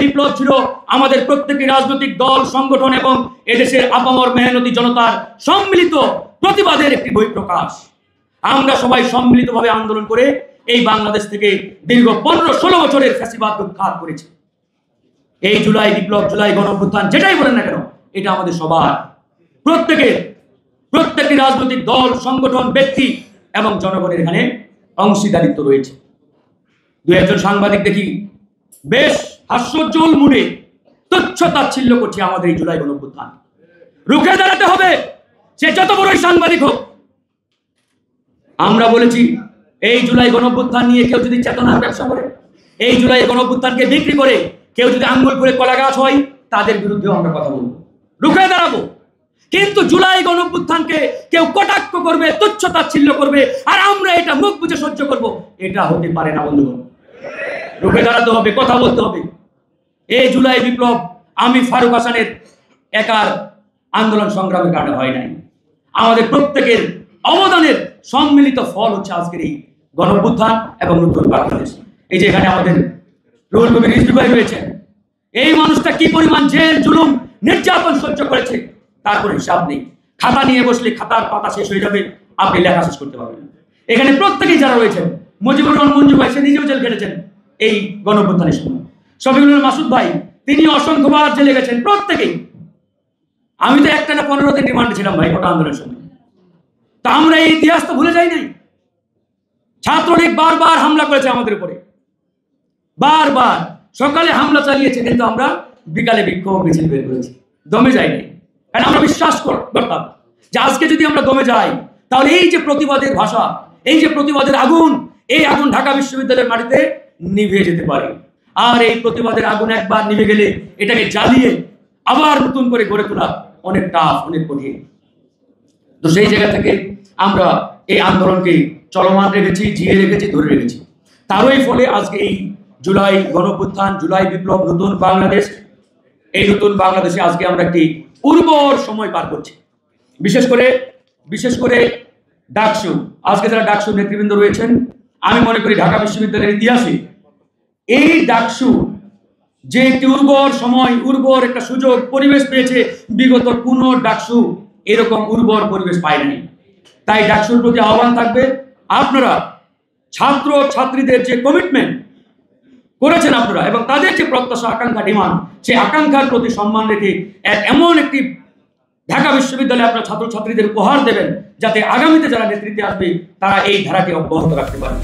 বিপ্লব ছিল আমাদের প্রত্যেকটি রাজনৈতিক দল, সংগঠন এবং এদেশের আপামর মেহনতি জনতার সম্মিলিত প্রতিবাদের একটি বহিঃপ্রকাশ। আমরা সবাই সম্মিলিতভাবে আন্দোলন করে এই বাংলাদেশ থেকে দীর্ঘ 15-16 বছরের ফ্যাসিবাদ উৎখাত করেছি। এই জুলাই বিপ্লব, জুলাই গণঅভ্যুত্থান যেটাই বলেন না কেন, এটা আমাদের সবার, প্রত্যেকটি রাজনৈতিক দল, সংগঠন, ব্যক্তি এবং জনগণের এখানে অংশীদারিত্ব রয়েছে। দু একজন সাংবাদিক দেখি বেশ হাস্যোজ্জ্বল মুডে তুচ্ছ তাচ্ছিল্য করছে আমাদের এই জুলাই গণঅভ্যুত্থান। রুখে দাঁড়াতে হবে, সে যত বড়ই সাংবাদিক হোক। আমরা বলেছি এই জুলাই গণঅভ্যুত্থান নিয়ে কেউ যদি চেতনার ব্যবসা করে, এই জুলাই গণঅভ্যুত্থানকে বিক্রি করে কেউ যদি আঙ্গুল করে কলা গাছ হয়, তাদের বিরুদ্ধেও আমরা কথা বলবো, রুখে দাঁড়াবো। কিন্তু জুলাই গণঅভ্যুত্থানকে কেউ কটাক্ষ করবে, তুচ্ছ তাচ্ছিল্য করবে, আর আমরা এটা মুখ বুজে সহ্য করব, এটা হতে পারে না বন্ধুগণ। রুখে দাঁড়াতে হবে, কথা বলতে হবে। এই জুলাই বিপ্লব আমি ফারুক হাসানের একার আন্দোলন সংগ্রামের কারণে হয় নাই, আমাদের প্রত্যেকের অবদানের সম্মিলিত ফল হচ্ছে আজকের এই গণঅভ্যুত্থান এবং নতুন বাংলাদেশ। এই যে এখানে আমাদের রুহুল কবির রিজভী ভাই রয়েছেন, এই মানুষটা কি পরিমাণ জেল, জুলুম, নির্যাতন সহ্য করেছে তার কোনো হিসাব নেই। খাতা নিয়ে বসলে খাতার পাতা শেষ হয়ে যাবে, আপনি লেখা শেষ করতে পারবেন। এখানে প্রত্যেকেই যারা রয়েছেন, মুজিবুর রহমান মঞ্জু ভাই, সে নিজেও জেল কেটেছেন এই গণঅভ্যুত্থানের সময়। শফিকুল মাসুদ ভাই, তিনি অসংখ্যবার জেলে গেছেন, প্রত্যেকেই। আমি তো একটা না 15 দিন রিমান্ডে ছিলাম ভাই গোটা আন্দোলনের সময়। তা আমরা এই ইতিহাস তো ভুলে যাই নাই। ছাত্রলীগ বারবার হামলা করেছে আমাদের উপরে, বারবার সকালে হামলা চালিয়েছে, কিন্তু আমরা বিকালে বিক্ষোভ মিছিল বের করেছি, দমে যাইনি। কারণ আমরা বিশ্বাস করতাম যে আজকে যদি আমরা দমে যাই, তাহলে এই যে প্রতিবাদের ভাষা, এই যে প্রতিবাদের আগুন, এই আগুন ঢাকা বিশ্ববিদ্যালয়ের মাটিতে নিভে যেতে পারে। আর এই প্রতিবাদের আগুন একবার নিভে গেলে এটাকে জ্বালিয়ে আবার নতুন করে গড়ে তোলা অনেক টাফ, অনেক কঠিন। তো সেই জায়গা থেকে আমরা এই আন্দোলনকে চলমান রেখেছি, জিয়ে রেখেছি, ধরে রেখেছি। তারই ফলে আজকে এই জুলাই গণঅভ্যুত্থান, জুলাই বিপ্লব, নতুন বাংলাদেশ, এই নতুন বাংলাদেশে আজকে আমরা একটি উর্বর সময় পার করছি। বিশেষ করে ডাকসু, আজকে যারা ডাকসু নেতৃবৃন্দ রয়েছেন, আমি মনে করি ঢাকা বিশ্ববিদ্যালয়ের ইতিহাসে এই ডাকসু যে একটি উর্বর সময়, উর্বর একটা সুযোগ, পরিবেশ পেয়েছে, বিগত কোনো ডাকসু এরকম উর্বর পরিবেশ পায় নাই। তাই ডাকসুর প্রতি আহ্বান থাকবে, আপনারা ছাত্র ছাত্রীদের যে কমিটমেন্ট করেছেন আপনারা এবং তাদের যে প্রত্যাশা, আকাঙ্ক্ষা, ডিমান্ড, সেই আকাঙ্ক্ষার প্রতি সম্মান রেখে এমন একটি ঢাকা বিশ্ববিদ্যালয়ে আপনারা ছাত্রছাত্রীদের উপহার দেবেন, যাতে আগামীতে যারা নেতৃত্বে আসবে তারা এই ধারাকে অব্যাহত রাখতে পারে।